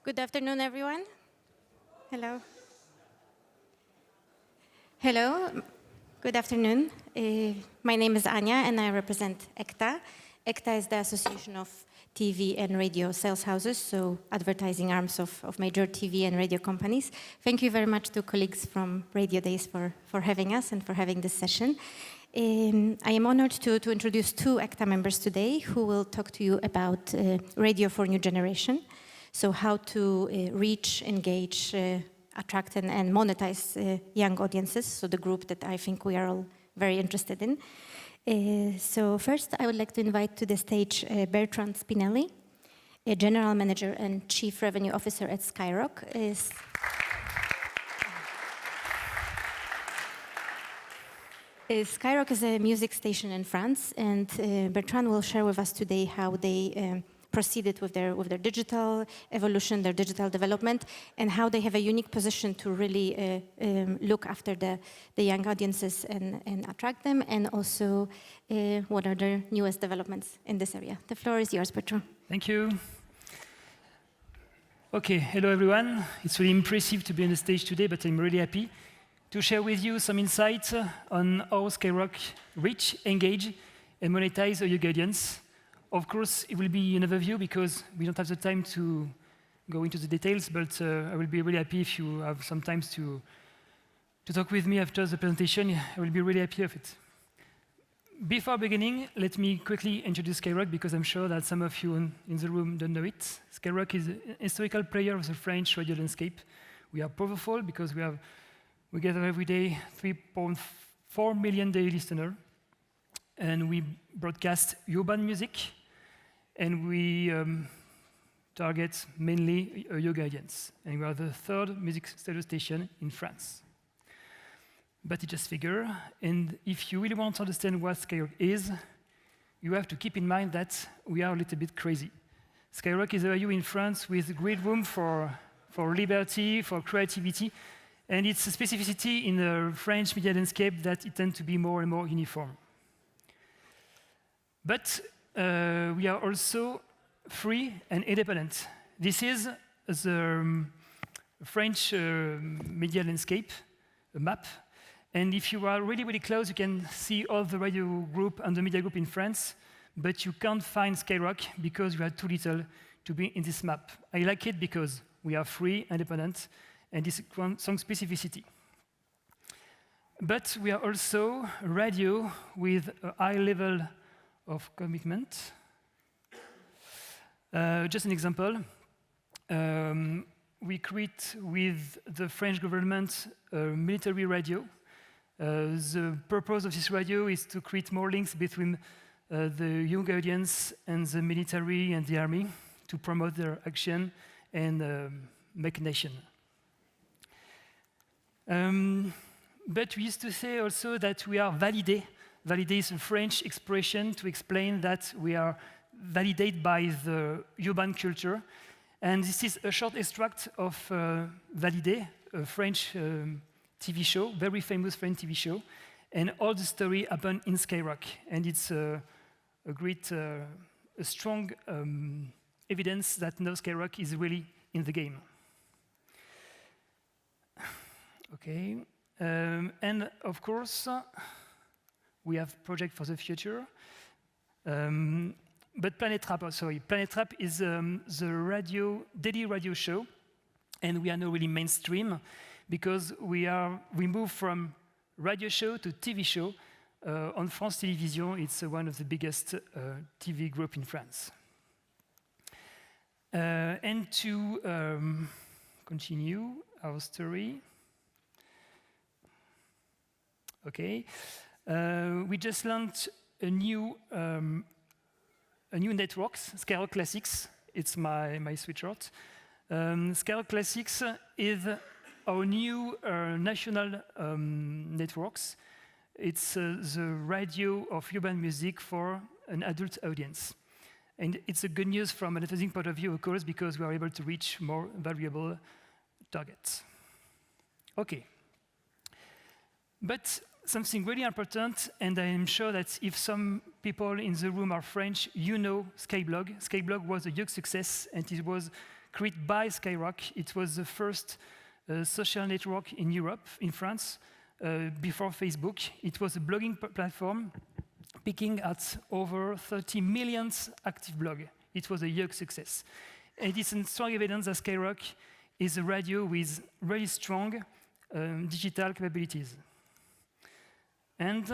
Good afternoon, everyone. Hello. Hello. Good afternoon. My name is Ania, and I represent egta. Egta is the Association of TV and Radio Sales Houses, so advertising arms of major TV and radio companies. Thank you very much to colleagues from Radiodays for having us and for having this session. I am honored to introduce two egta members today who will talk to you about radio for new generation. So how to reach, engage, attract and monetize young audiences, so the group that I think we are all very interested in. So first, I would like to invite to the stage Bertrand Spinelli, a General Manager and Chief Revenue Officer at Skyrock. Skyrock is a music station in France, and Bertrand will share with us today how they proceeded with their digital evolution, their digital development, and how they have a unique position to really look after the young audiences and attract them, and also what are their newest developments in this area. The floor is yours, Bertrand. Thank you. Okay, hello everyone. It's really impressive to be on the stage today, but I'm really happy to share with you some insights on how Skyrock reach, engage, and monetize a young audience. Of course, it will be an overview because we don't have the time to go into the details, but I will be really happy if you have some time to talk with me after the presentation. I will be really happy of it. Before beginning, let me quickly introduce Skyrock because I'm sure that some of you in the room don't know it. Skyrock is a historical player of the French radio landscape. We are powerful because we gather every day 3.4 million daily listeners, and we broadcast urban music, and we target mainly a young audience. And we are the third music stereo station in France. But it's just figure, and if you really want to understand what Skyrock is, you have to keep in mind that we are a little bit crazy. Skyrock is a radio in France with great room for liberty, for creativity, and it's a specificity in the French media landscape that it tends to be more and more uniform. But we are also free and independent. This is the French media landscape, a map. And if you are really, really close, you can see all the radio group and the media group in France, but you can't find Skyrock because we are too little to be in this map. I like it because we are free, independent, and this is some specificity. But we are also a radio with a high level of commitment. Just an example, we create with the French government a military radio. The purpose of this radio is to create more links between the young audience and the military and the army to promote their action and make a nation. But we used to say also that we are validés. Validé is a French expression to explain that we are validated by the urban culture. And this is a short extract of Validé, a French TV show, very famous French TV show. And all the story happened in Skyrock. And it's a strong evidence that now Skyrock is really in the game. Okay. And of course, we have projects for the future. But Planet Rap is the daily radio show, and we are now really mainstream because we move from radio show to TV show. On France Télévisions, it's one of the biggest TV group in France. And to continue our story, okay. We just launched a new network, Skyrock Classics. It's my sweatshirt. Skyrock Classics is our new national networks. It's the radio of urban music for an adult audience. And it's a good news from an advertising point of view, of course, because we are able to reach more valuable targets. Okay. But something really important, and I'm sure that if some people in the room are French, you know Skyblog. Skyblog was a huge success, and it was created by Skyrock. It was the first social network in Europe, in France, before Facebook. It was a blogging platform peaking at over 30 million active blogs. It was a huge success. It is a strong evidence that Skyrock is a radio with really strong digital capabilities. And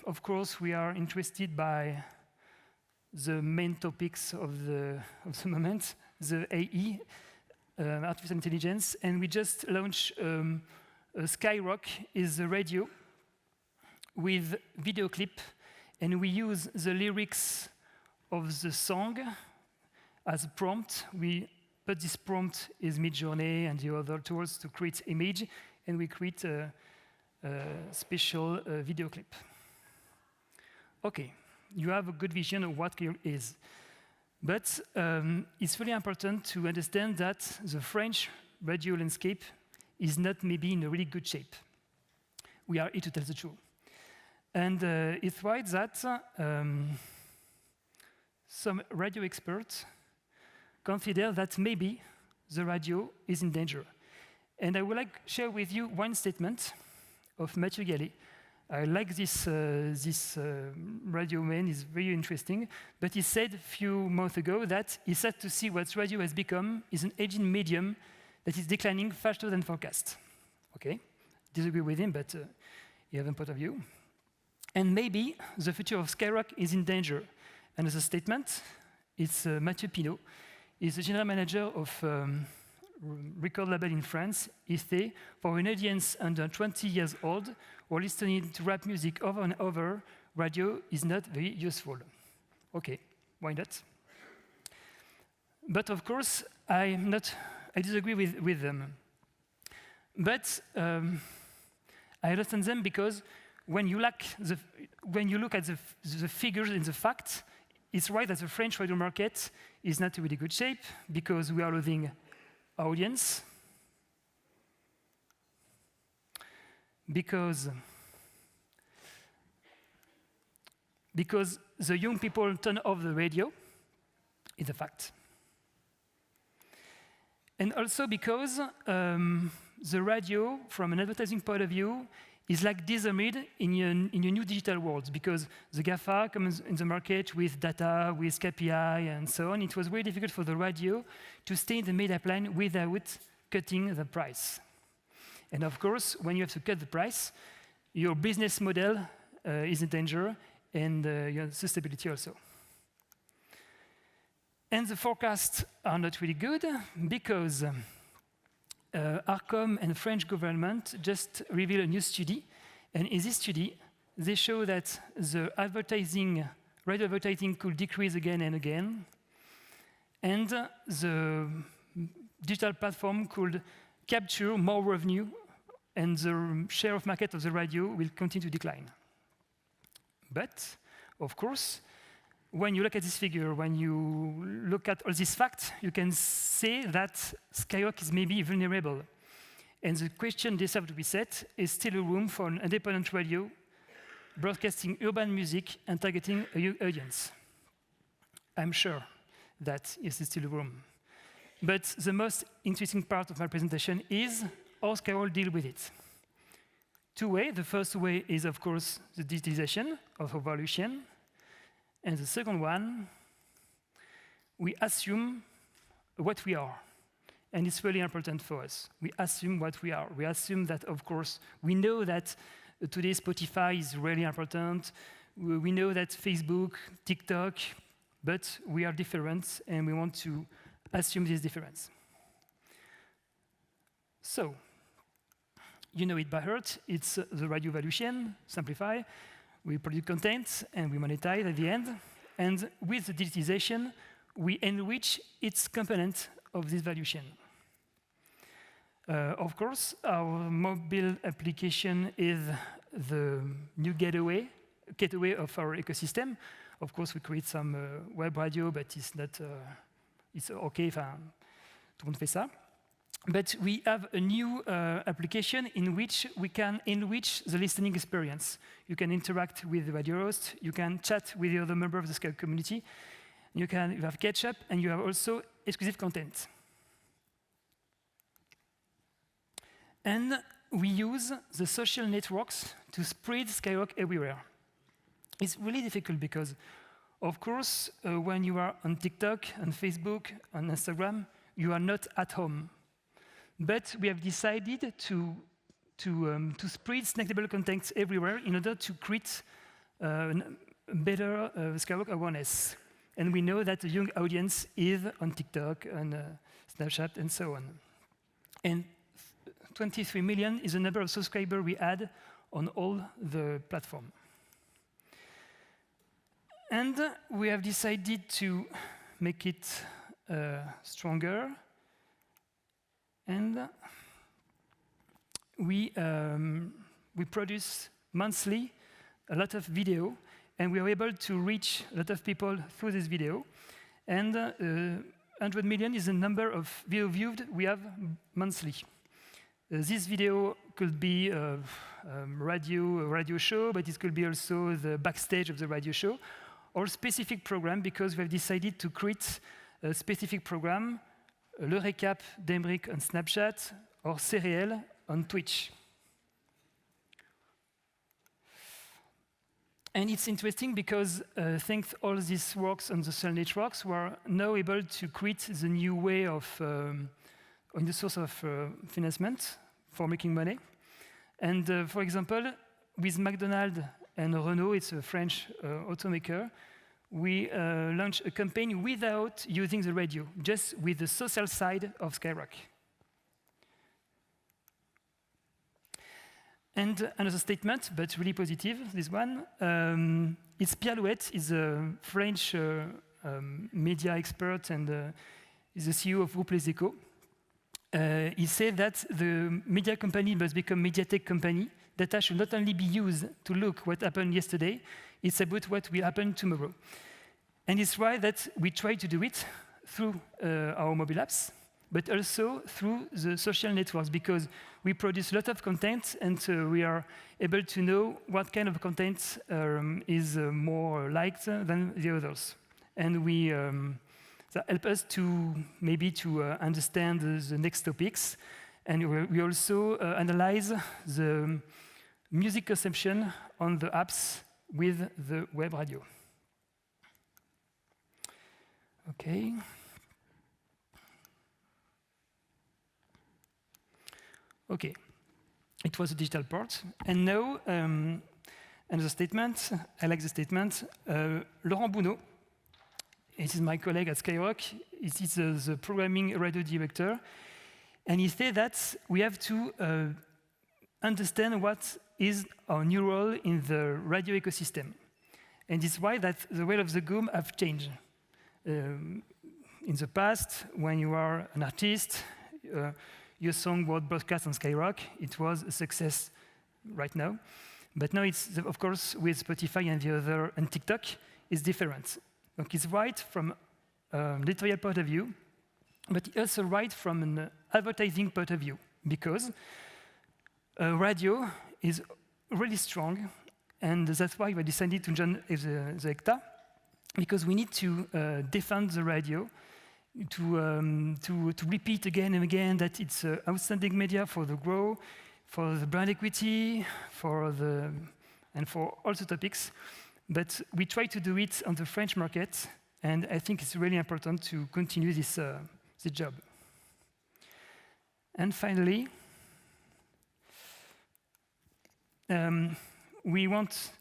of course, we are interested by the main topics of the moment, the AI, artificial intelligence, and we just launched Skyrock is a radio with video clip, and we use the lyrics of the song as a prompt. We put this prompt is Midjourney and the other tools to create image, and we create a special video clip. Okay, you have a good vision of what Skyrock is. But it's really important to understand that the French radio landscape is not maybe in a really good shape. We are here to tell the truth. And it's right that some radio experts consider that maybe the radio is in danger. And I would like to share with you one statement of Mathieu Gallet. I like this radio man, he's very interesting, but he said a few months ago that he said to see what radio has become is an aging medium that is declining faster than forecast. Okay, disagree with him, but you have a point of view. And maybe the future of Skyrock is in danger. And as a statement, it's Mathieu Pinot. He's the general manager of record label in France, egta, for an audience under 20 years old who are listening to rap music over and over. Radio is not very useful. Okay, why not? But of course, I disagree with them. But I understand them because when you look at the figures and the facts, it's right that the French radio market is not in really good shape because we are losing audience, because the young people turn off the radio, is a fact. And also because the radio, from an advertising point of view, is like disarmed in a new digital world, because the GAFA comes in the market with data, with KPI, and so on. It was very difficult for the radio to stay in the media plan without cutting the price. And of course, when you have to cut the price, your business model is in danger, and your sustainability also. And the forecasts are not really good, because Arcom and the French government just revealed a new study, and in this study, they show that the radio advertising could decrease again and again, and the digital platform could capture more revenue, and the share of market of the radio will continue to decline. But, of course, when you look at this figure, when you look at all these facts, you can say that Skyrock is maybe vulnerable. And the question deserves to be set, is still a room for an independent radio broadcasting urban music and targeting a young audience? I'm sure that is still a room. But the most interesting part of my presentation is how Skyrock deal with it. Two ways. The first way is, of course, the digitization of evolution. And the second one, we assume what we are. And it's really important for us. We assume what we are. We assume that, of course, we know that today Spotify is really important. We know that Facebook, TikTok, but we are different, and we want to assume this difference. So, you know it by heart. It's the radio evolution, simplify. We produce content, and we monetize at the end. And with the digitization, we enrich its component of this value chain. Of course, our mobile application is the new gateway of our ecosystem. Of course, we create some web radio, but it's not. It's okay. Enfin, tout le monde fait ça. But we have a new application in which we can enrich the listening experience. You can interact with the radio host, you can chat with the other member of the Skyrock community, you have catch-up, and you have also exclusive content. And we use the social networks to spread Skyrock everywhere. It's really difficult because, of course, when you are on TikTok, on Facebook, on Instagram, you are not at home. But we have decided to spread snackable content everywhere in order to create better Skyrock awareness. And we know that the young audience is on TikTok, on Snapchat, and so on. And 23 million is the number of subscribers we add on all the platforms. And we have decided to make it stronger. And we produce monthly a lot of video, and we are able to reach a lot of people through this video. And 100 million is the number of video viewed we have monthly. This video could be a radio show, but it could be also the backstage of the radio show, or specific program, because we have decided to create a specific program, Le Récap d'Emeric on Snapchat, or Céréales on Twitch. And it's interesting because thanks to all these works on the social networks, we are now able to create the new way of the source of financement for making money. And for example, with McDonald's and Renault, it's a French automaker, we launched a campaign without using the radio, just with the social side of Skyrock. And another statement, but really positive, this one. It's Pierre Louet, is a French media expert and is the CEO of Groupe Les Echos. He said that the media company must become media tech company. Data should not only be used to look what happened yesterday, it's about what will happen tomorrow. And it's right that we try to do it through our mobile apps, but also through the social networks, because we produce a lot of content, and we are able to know what kind of content is more liked than the others. And that help us to maybe to understand the next topics. And we also analyze the music consumption on the apps with the web radio. Okay. Okay, it was a digital part. And now, another statement, I like the statement. Laurent Bounot, this is my colleague at Skyrock, he is the programming radio director, and he said that we have to understand what is our new role in the radio ecosystem. And it's why that the role of the GOM have changed. In the past, when you are an artist, your song was broadcast on Skyrock. It was a success right now. But now it's, of course, with Spotify and the other, and TikTok, it's different. Donc it's right from an editorial point of view, but it's also right from an advertising point of view, because radio is really strong, and that's why we decided to join the egta, because we need to defend the radio, to repeat again and again that it's an outstanding media for the growth, for the brand equity, and for all the topics. But we try to do it on the French market, and I think it's really important to continue this job. And finally, we want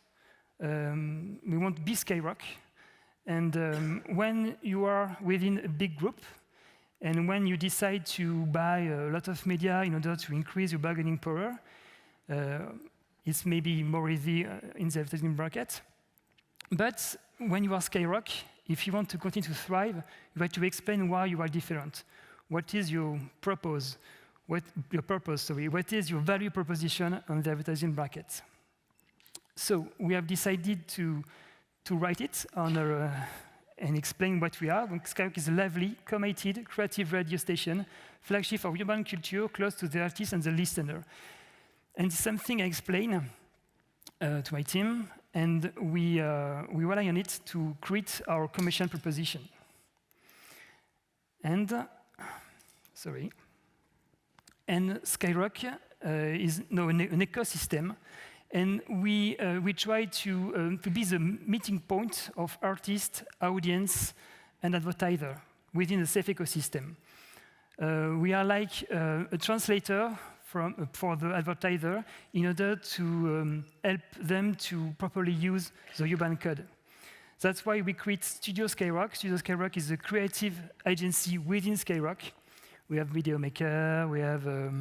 be Skyrock. And when you are within a big group, and when you decide to buy a lot of media in order to increase your bargaining power, it's maybe more easy in the advertising market. But when you are Skyrock, if you want to continue to thrive, you have to explain why you are different. What is your purpose? What is your value proposition on the advertising market? So we have decided to write it on and explain what we are. Skyrock is a lively, committed, creative radio station, flagship of urban culture, close to the artist and the listener. And it's something I explain to my team, and we rely on it to create our commercial proposition. And, and Skyrock is now an ecosystem, and we try to be the meeting point of artists, audience, and advertiser within a safe ecosystem. We are like a translator for the advertiser in order to help them to properly use the urban code. That's why we create Studio Skyrock. Studio Skyrock is a creative agency within Skyrock. We have video maker, we have a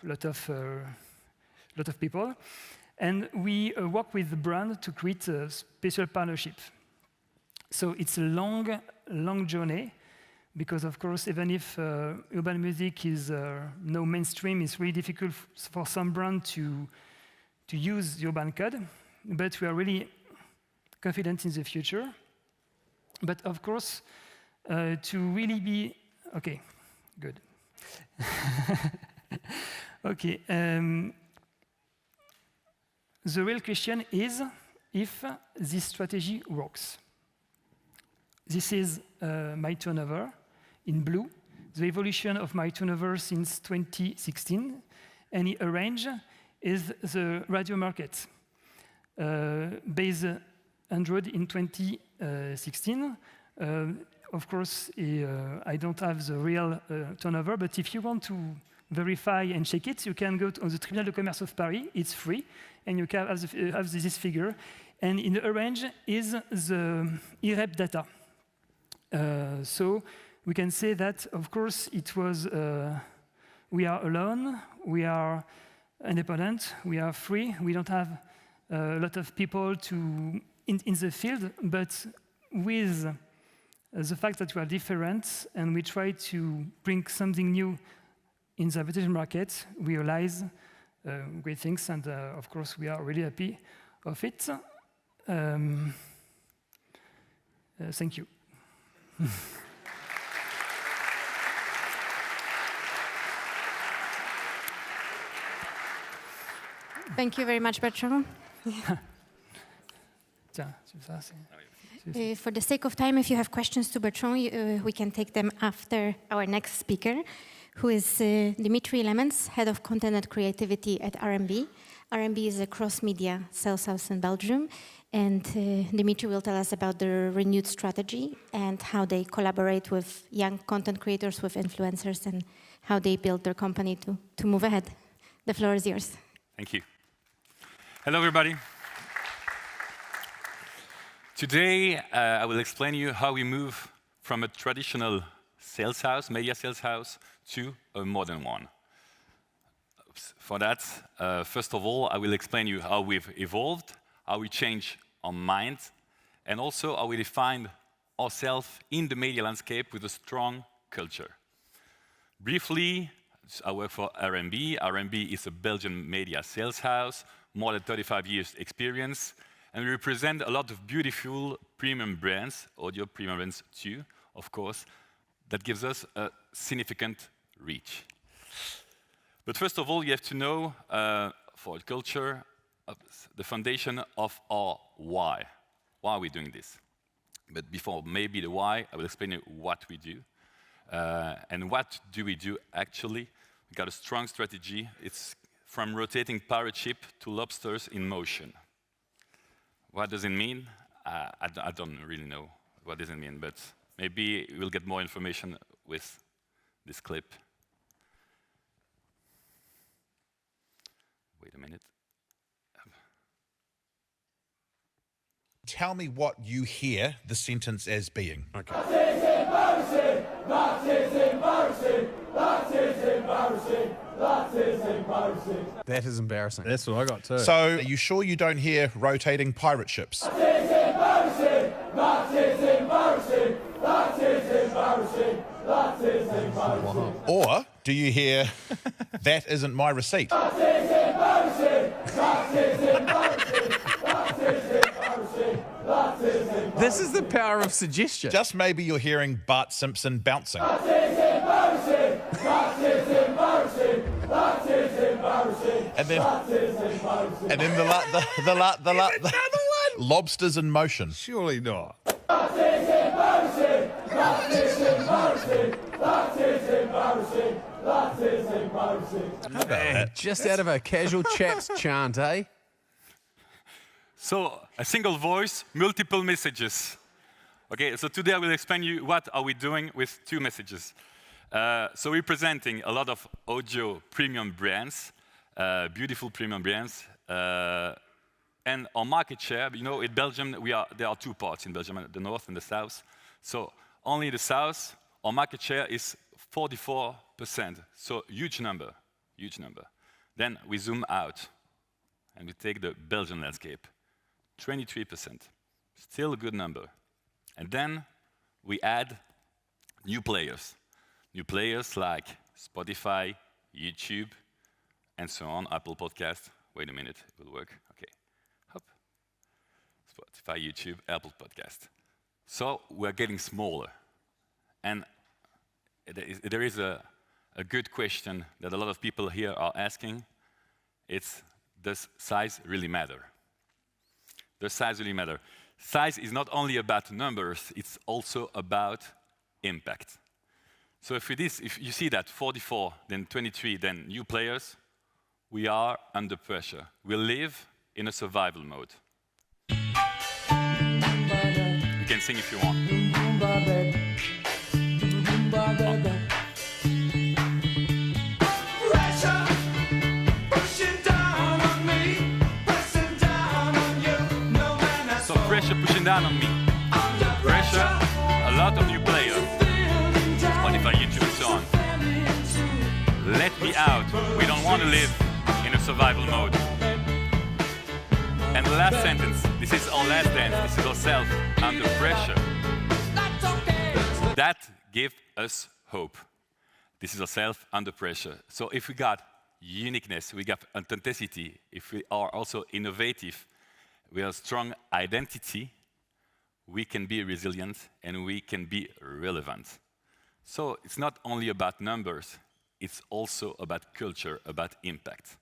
lot of people, and we work with the brand to create a special partnership. So it's a long journey, because of course, even if urban music is no mainstream, it's really difficult for some brands to use the urban code. But we are really confident in the future. But of course, to really be okay, good. Okay. The real question is if this strategy works. This is my turnover in blue, the evolution of my turnover since 2016, and in orange is the radio market. Based Android in 2016. Of course, I don't have the real turnover, but if you want to verify and check it, you can go on the Tribunal de Commerce of Paris. It's free, and you can have this figure. And in the orange is the IREP data. So we can say that, of course, it was, we are alone, we are independent, we are free, we don't have a lot of people in the field, but with the fact that we are different and we try to bring something new in the advertising market, we realize great things, and of course we are really happy of it. Thank you. Thank you very much, Bertrand. For the sake of time, if you have questions to Bertrand, we can take them after our next speaker, who is Dimitri Lemmens, Head of Content and Creativity at RMB. RMB is a cross-media sales house in Belgium, and Dimitri will tell us about their renewed strategy and how they collaborate with young content creators, with influencers, and how they build their company to move ahead. The floor is yours. Thank you. Hello, everybody. Today, I will explain to you how we move from a traditional sales house, media sales house, to a modern one. For that, first of all, I will explain to you how we've evolved, how we change our mind, and also how we define ourselves in the media landscape with a strong culture. Briefly, I work for RMB. RMB is a Belgian media sales house, more than 35 years experience, and we represent a lot of beautiful premium brands, audio premium brands too, of course, that gives us a significant reach. But first of all, you have to know, for culture, the foundation of our why. Why are we doing this? But before maybe the why, I will explain you what we do. And what do we do actually? We got a strong strategy. It's from rotating pirate ship to lobsters in motion. What does it mean? I don't really know what does it mean, but maybe we'll get more information with this clip. Wait a minute. Tell me what you hear the sentence as being. Okay. That is embarrassing! That is embarrassing! That is embarrassing! That is embarrassing! That is embarrassing. That's what I got too. So, are you sure you don't hear rotating pirate ships? That is embarrassing! That is embarrassing! That is embarrassing! That is embarrassing! Or do you hear, that isn't my receipt? That is embarrassing! That is embarrassing! That is embarrassing! That is embarrassing! This is the power of suggestion. Just maybe you're hearing Bart Simpson bouncing. That is embarrassing! That is embarrassing! That is embarrassing! And then, That is embarrassing! and then the lobsters in motion. Surely not. That is embarrassing. That is embarrassing. That is embarrassing. That is embarrassing. Just out of a casual chap's chant, eh? So a single voice, multiple messages. Okay, so today I will explain you what are we doing with two messages. So we're presenting a lot of audio premium brands, beautiful premium brands, and our market share. You know, in Belgium there are two parts in Belgium, the north and the south. So only the south, our market share is 44%. So huge number, huge number. Then we zoom out, and we take the Belgian landscape, 23%, still a good number. And then we add new players like Spotify, YouTube, and so on, Apple Podcast. Wait a minute, it will work. Okay, hop. Spotify, YouTube, Apple Podcast. So we're getting smaller. And there is a good question that a lot of people here are asking. It's, does size really matter? Does size really matter? Size is not only about numbers, it's also about impact. So if you see that 44, then 23, then new players, we are under pressure. We live in a survival mode. You can sing if you want. Pressure pushing down on me. Pressure, a lot of new players. Spotify, YouTube, and so on. Let me out. We don't want to live in a survival mode. And the last sentence, this is our last dance. This is ourselves under pressure. That gives us hope. This is ourselves under pressure. So if we got uniqueness, we got authenticity, if we are also innovative, we have a strong identity, we can be resilient and we can be relevant. So it's not only about numbers, it's also about culture, about impact.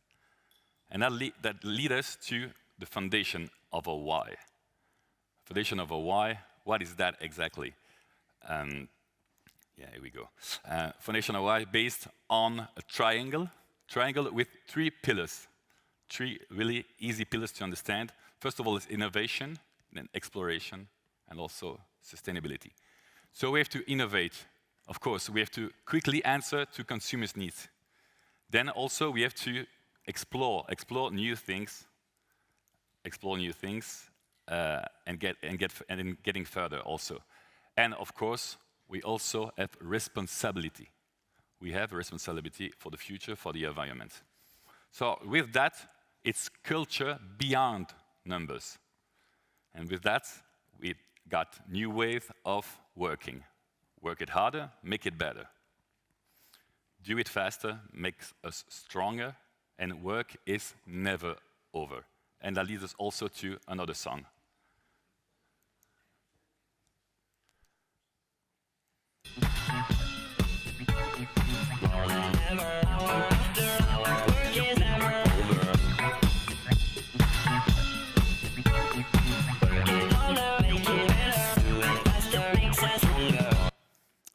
And that leads us to the foundation of our why. Foundation of our why, what is that exactly? Here we go. Foundation of why based on a triangle with three pillars. Three really easy pillars to understand. First of all, is innovation, then exploration, and also sustainability. So we have to innovate. Of course, we have to quickly answer to consumers' needs. Then also we have to explore new things, and getting further also. And of course, we also have responsibility. We have a responsibility for the future, for the environment. So with that, it's culture beyond numbers. And with that, we got new ways of working. Work it harder, make it better. Do it faster, makes us stronger, and work is never over. And that leads us also to another song.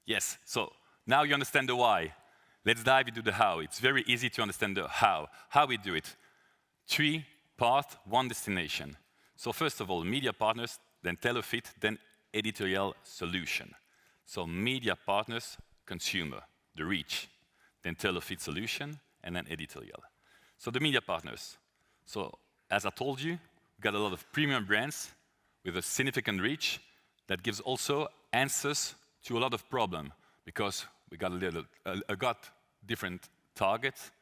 Yes, so now you understand the why. Let's dive into the how. It's very easy to understand the how. How we do it. 3 paths, 1 destination. So first of all, media partners, then telefit, then editorial solution. So media partners, consumer, the reach, then telefit solution, and then editorial. So the media partners. So as I told you, we got a lot of premium brands with a significant reach that gives also answers to a lot of problems, because we got different targets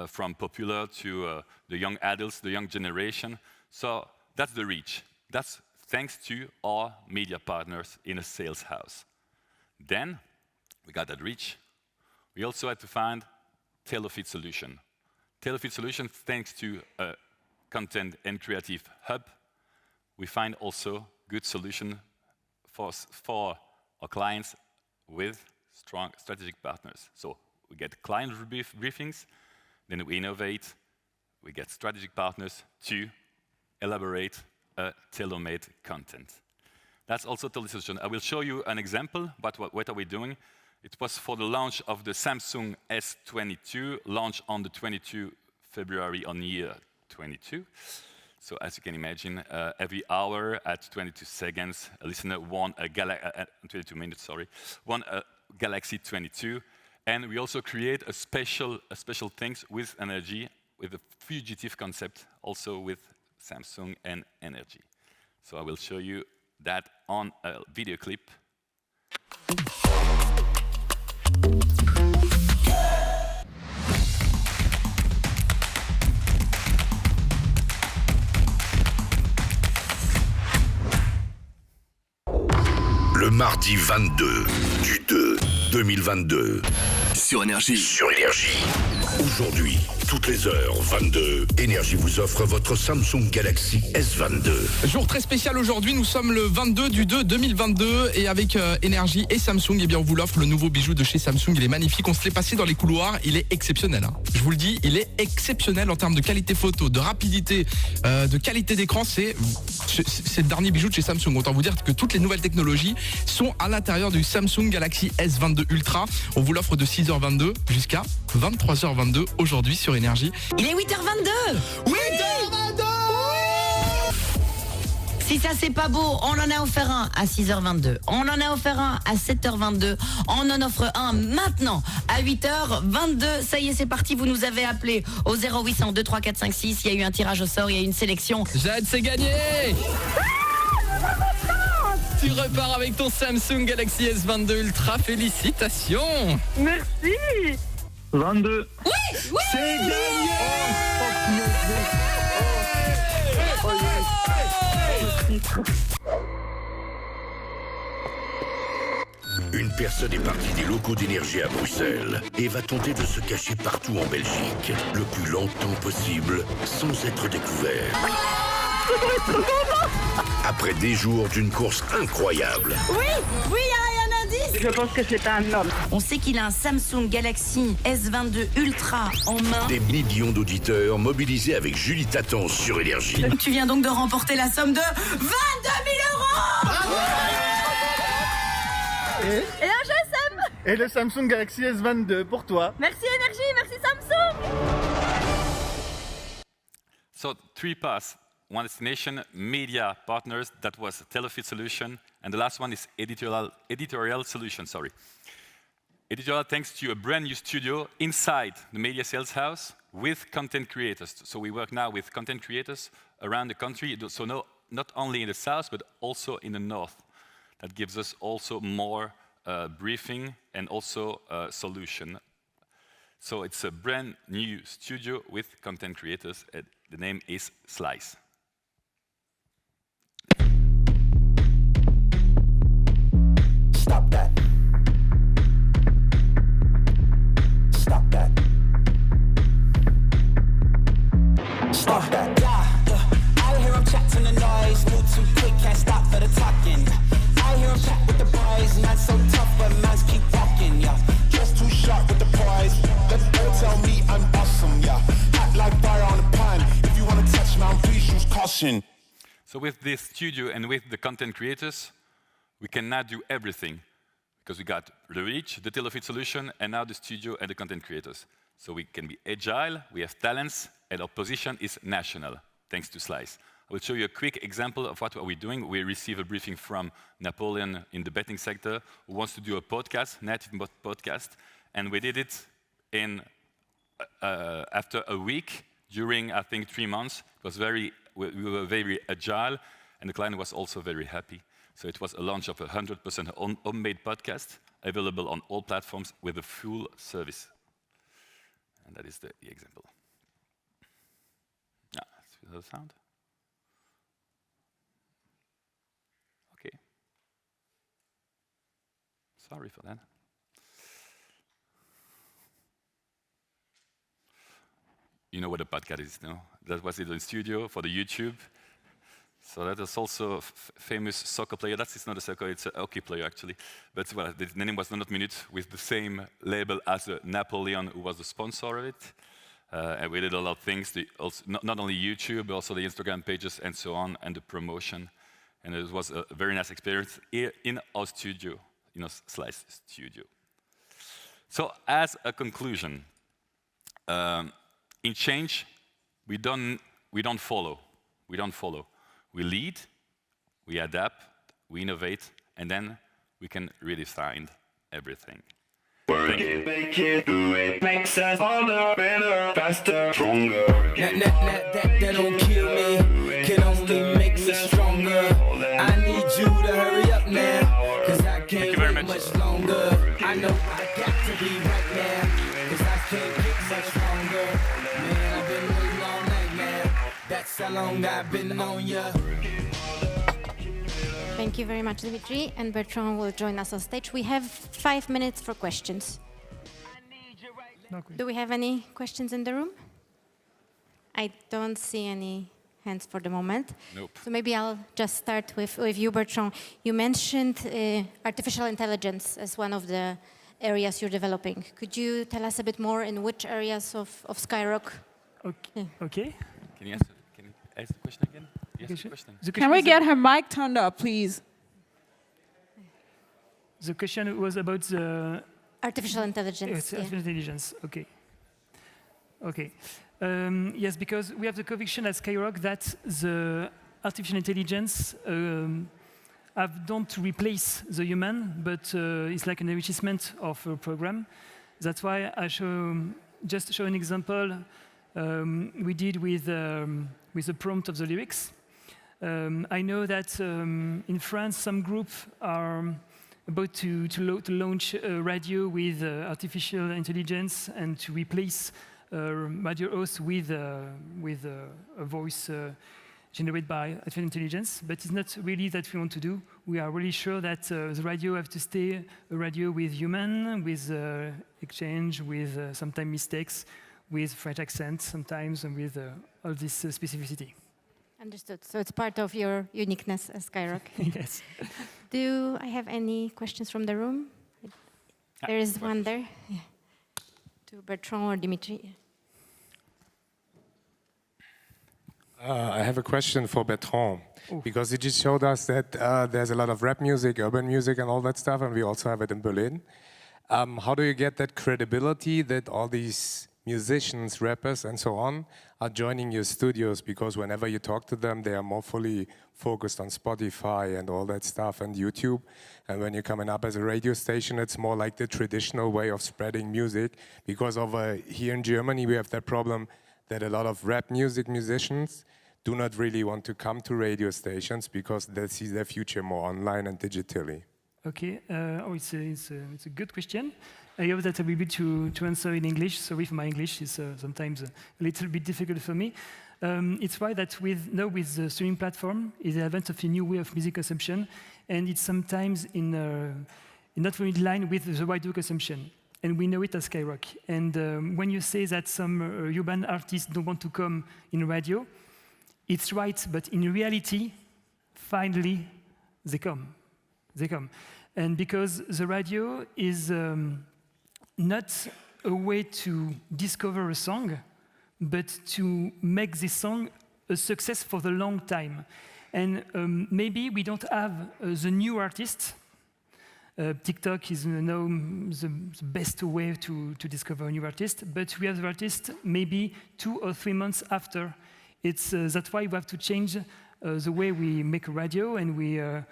from popular to the young adults, the young generation. So that's the reach. That's thanks to our media partners in a sales house. Then we got that reach. We also had to find tailor-fit solution. Tailor-fit solution, thanks to a content and creative hub, we find also good solution for our clients with strong strategic partners. So we get client briefings, then we innovate, we get strategic partners to elaborate a tailor-made content. That's also totally solution. I will show you an example, but what are we doing? It was for the launch of the Samsung S22, launched on the 22 February on year 22. So as you can imagine, every hour at 22 seconds, a listener won a 22 minutes, sorry, won a Galaxy 22. And we also create a special things with energy, with a fugitive concept, also with Samsung and energy. So I will show you that on a video clip. Le mardi 22 du 2 2022. Sur Énergie. Sur Énergie. Aujourd'hui, toutes les heures 22, Énergie vous offre votre Samsung Galaxy S22. Jour très spécial aujourd'hui, nous sommes le 22 du 2 2022 et avec Énergie et Samsung, eh bien on vous l'offre, le nouveau bijou de chez Samsung. Il est magnifique, on se l'est passé dans les couloirs, il est exceptionnel. Hein. Je vous le dis, il est exceptionnel en termes de qualité photo, de rapidité, de qualité d'écran. C'est le dernier bijou de chez Samsung. Autant vous dire que toutes les nouvelles technologies sont à l'intérieur du Samsung Galaxy S22 Ultra. On vous l'offre de 6h22 jusqu'à 23h22 aujourd'hui sur Énergie. Il est 8h22. 8h22. Si ça c'est pas beau, on en a offert un à 6h22. On en a offert un à 7h22. On en offre un maintenant à 8h22. Ça y est, c'est parti. Vous nous avez appelé au 0800 23 4 5 6. Il y a eu un tirage au sort, il y a eu une sélection. Jade, c'est gagné. Tu repars avec ton Samsung Galaxy S22 Ultra. Félicitations. Merci. 22. Oui. C'est gagné. Une personne est partie des locaux d'énergie à Bruxelles et va tenter de se cacher partout en Belgique, le plus longtemps possible, sans être découvert. Après des jours d'une course incroyable. Oui, il y a un indice. Je pense que c'est un homme. On sait qu'il a un Samsung Galaxy S22 Ultra en main. Des millions d'auditeurs mobilisés avec Julie Tatton sur Énergie. Tu viens donc de remporter la somme de 22 000 €. Et un GSM. Et le Samsung Galaxy S22 pour toi. Merci Énergie, merci Samsung. So 3 paths. One destination, media partners, that was a Telefit solution. And the last one is editorial solution, sorry. Editorial thanks to a brand new studio inside the media sales house with content creators. So we work now with content creators around the country. So not only in the south, but also in the north. That gives us also more briefing and also solution. So it's a brand new studio with content creators. The name is Slice. Stop that. Stop that. Stop that. I hear him chatting the noise, move too quick, can't stop for the talking. I hear him chat with the boys, not so tough, but mans keep walking, yeah. Just too sharp with the prize. Let the girl tell me I'm awesome, yeah. Hot like fire on a pan. If you wanna touch me, please use caution. So with this studio and with the content creators, we can now do everything because we got the reach, the Telefit solution, and now the studio and the content creators. So we can be agile, we have talents, and our position is national, thanks to Slice. I will show you a quick example of what are we doing. We receive a briefing from Napoleon in the betting sector who wants to do a podcast, native podcast, and we did it in after a week during, I think, 3 months. It was we were very agile, and the client was also very happy. So it was a launch of a 100% homemade podcast, available on all platforms with a full service. And that is the example. Yeah, see the sound? Okay. Sorry for that. You know what a podcast is, no? That was it in studio for the YouTube. So that is also a famous soccer player. It's not a soccer, it's a hockey player actually. But well, the name was not Minute with the same label as Napoleon, who was the sponsor of it. And we did a lot of things, also, not only YouTube, but also the Instagram pages and so on, and the promotion. And it was a very nice experience in our studio, in our Slice studio. So as a conclusion, in change, we don't follow. We lead, we adapt, we innovate, and then we can redefine everything. Work it, make it, do it, makes us harder, better, faster, stronger. That don't kill me, can only make me stronger. I need you to hurry up now, cause I can't wait much longer. I know I got to be right now, cause I can't get much longer. Man, I've been waiting all night now, that's how long I've been on ya. Thank you very much, Dimitri, and Bertrand will join us on stage. We have 5 minutes for questions. Do we have any questions in the room? I don't see any hands for the moment. Nope. So maybe I'll just start with you, Bertrand. You mentioned artificial intelligence as one of the areas you're developing. Could you tell us a bit more in which areas of Skyrock? Okay. Can you ask the question again? Yes, the question. Can we get her mic turned up, please? The question was about the artificial intelligence. Yes, artificial intelligence. Okay. Yes, because we have the conviction at Skyrock that the artificial intelligence don't replace the human, but it's like an enrichment of a program. That's why I just show an example we did with the prompt of the lyrics. I know that in France, some groups are about to launch a radio with artificial intelligence and to replace radio hosts with a voice generated by artificial intelligence. But it's not really that we want to do. We are really sure that the radio have to stay a radio with human, with exchange, with sometimes mistakes, with French accent sometimes, and with all this specificity. Understood. So it's part of your uniqueness as Skyrock. Yes. Do I have any questions from the room? There is one there. Yeah. To Bertrand or Dimitri. I have a question for Bertrand, because he just showed us that there's a lot of rap music, urban music and all that stuff, and we also have it in Berlin. How do you get that credibility that all these musicians, rappers, and so on are joining your studios? Because whenever you talk to them, they are more fully focused on Spotify and all that stuff and YouTube. And when you're coming up as a radio station, it's more like the traditional way of spreading music. Because over here in Germany, we have that problem that a lot of rap musicians do not really want to come to radio stations because they see their future more online and digitally. Okay, it's a good question. I hope that I will be able to answer in English. Sorry if my English is sometimes a little bit difficult for me. It's right that with the streaming platform is the advent of a new way of music consumption, and it's sometimes not really in line with the radio consumption. And we know it as Skyrock. And when you say that some urban artists don't want to come in radio, it's right, but in reality, finally, they come. And because the radio is not a way to discover a song, but to make this song a success for the long time. And maybe we don't have the new artist. TikTok is now the best way to discover a new artist, but we have the artist maybe 2 or 3 months after. That's why we have to change the way we make radio, and we are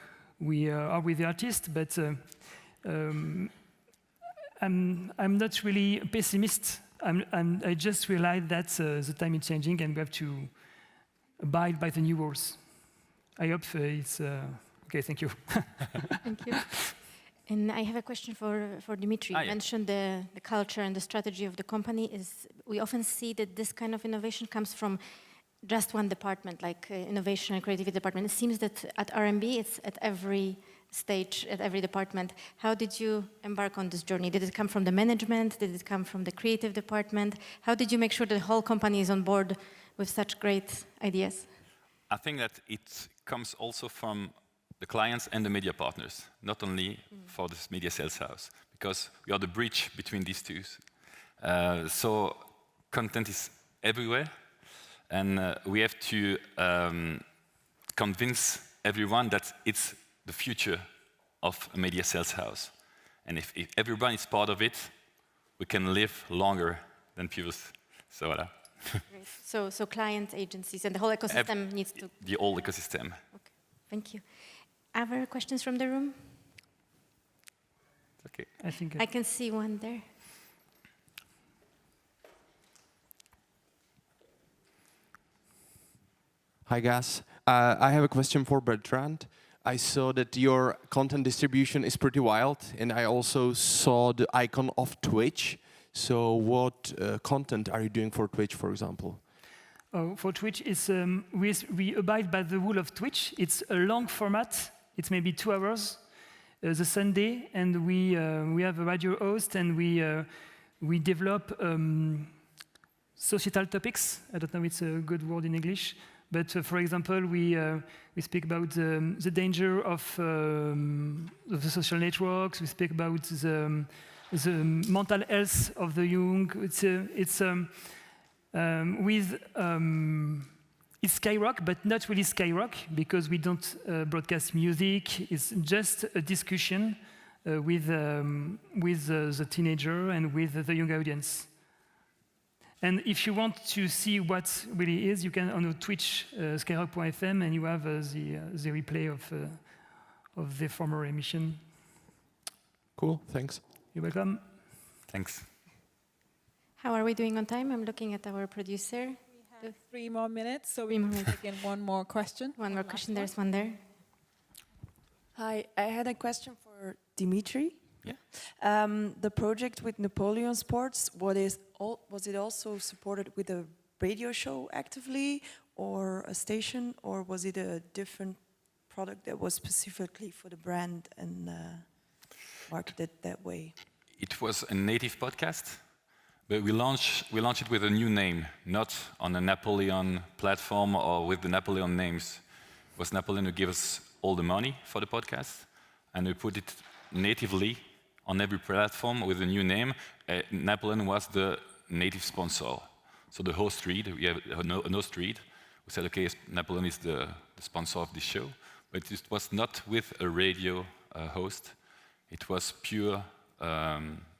with the artist, but I'm not really a pessimist. I just realized that the time is changing and we have to abide by the new rules. I hope it's okay. Thank you. Thank you. And I have a question for Dimitri. You mentioned the culture and the strategy of the company. We often see that this kind of innovation comes from just one department, like innovation and creativity department. It seems that at R&B, it's at every stage, at every department. How did you embark on this journey? Did it come from the management? Did it come from the creative department? How did you make sure the whole company is on board with such great ideas? I think that it comes also from the clients and the media partners, not only for this media sales house, because we are the bridge between these two. So content is everywhere, and we have to convince everyone that it's the future of a media sales house. And if everyone is part of it, we can live longer than previous. So, voilà. So client agencies and the whole ecosystem needs to... The whole ecosystem. Okay, thank you. Other questions from the room? Okay. I can see one there. Hi guys, I have a question for Bertrand. I saw that your content distribution is pretty wild, and I also saw the icon of Twitch. So what content are you doing for Twitch, for example? Oh, for Twitch, we abide by the rule of Twitch. It's a long format. It's maybe 2 hours, the Sunday, and we have a radio host, and we develop societal topics. I don't know if it's a good word in English. But for example, we speak about the danger of the social networks. We speak about the mental health of the young. It's Skyrock, but not really Skyrock, because we don't broadcast music. It's just a discussion with the teenager and with the young audience. And if you want to see what really is, you can on Twitch, Skyrock.fm, and you have the replay of the former emission. Cool, thanks. You're welcome. Thanks. How are we doing on time? I'm looking at our producer. We have 3 more minutes, so we can take in one more question. One more question, there's one there. Hi, I had a question for Dimitri. Yeah. The project with Napoleon Sports, was it also supported with a radio show actively, or a station, or was it a different product that was specifically for the brand and marketed that way? It was a native podcast, but we launched it with a new name, not on a Napoleon platform or with the Napoleon names. It was Napoleon who gave us all the money for the podcast, and we put it natively on every platform with a new name. Napoleon was the native sponsor. So the host read, we have a host read. We said, okay, Napoleon is the sponsor of this show, but it was not with a radio host. It was pure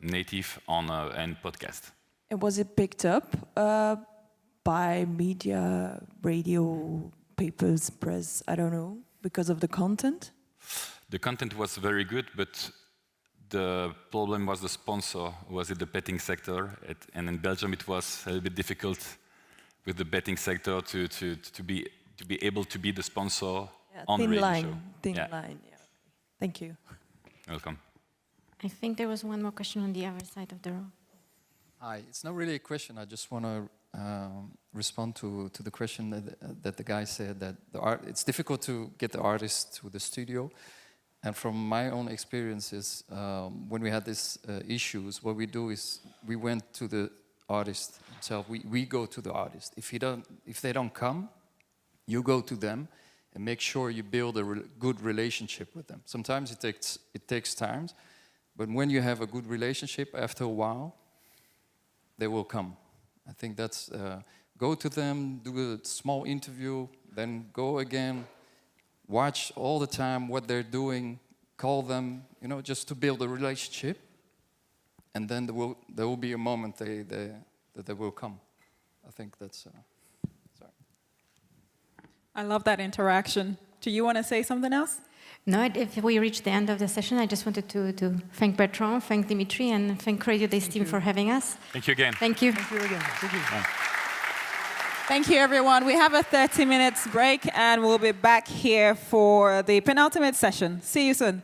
native on and podcast. And was it picked up by media, radio, papers, press, I don't know, because of the content? The content was very good, but the problem was the sponsor, was in the betting sector, and in Belgium it was a little bit difficult with the betting sector to be able to be the sponsor on the radio show. Thin line, yeah. Thank you. Welcome. I think there was one more question on the other side of the row. Hi, it's not really a question. I just want to respond to the question that the guy said, that it's difficult to get the artist to the studio. And from my own experiences, when we had these issues, what we do is we went to the artist himself. We go to the artist. If they don't come, you go to them and make sure you build a good relationship with them. Sometimes it takes time, but when you have a good relationship, after a while, they will come. I think that's go to them, do a small interview, then go again. Watch all the time what they're doing, call them, just to build a relationship. And then there will be a moment that they will come. I think that's, sorry. I love that interaction. Do you want to say something else? No, if we reach the end of the session, I just wanted to thank Bertrand, thank Dimitri, and thank Radiodays team for having us. Thank you again. Thank you. Thank you again. Thank you. Thank you, everyone. We have a 30 minutes break, and we'll be back here for the penultimate session. See you soon.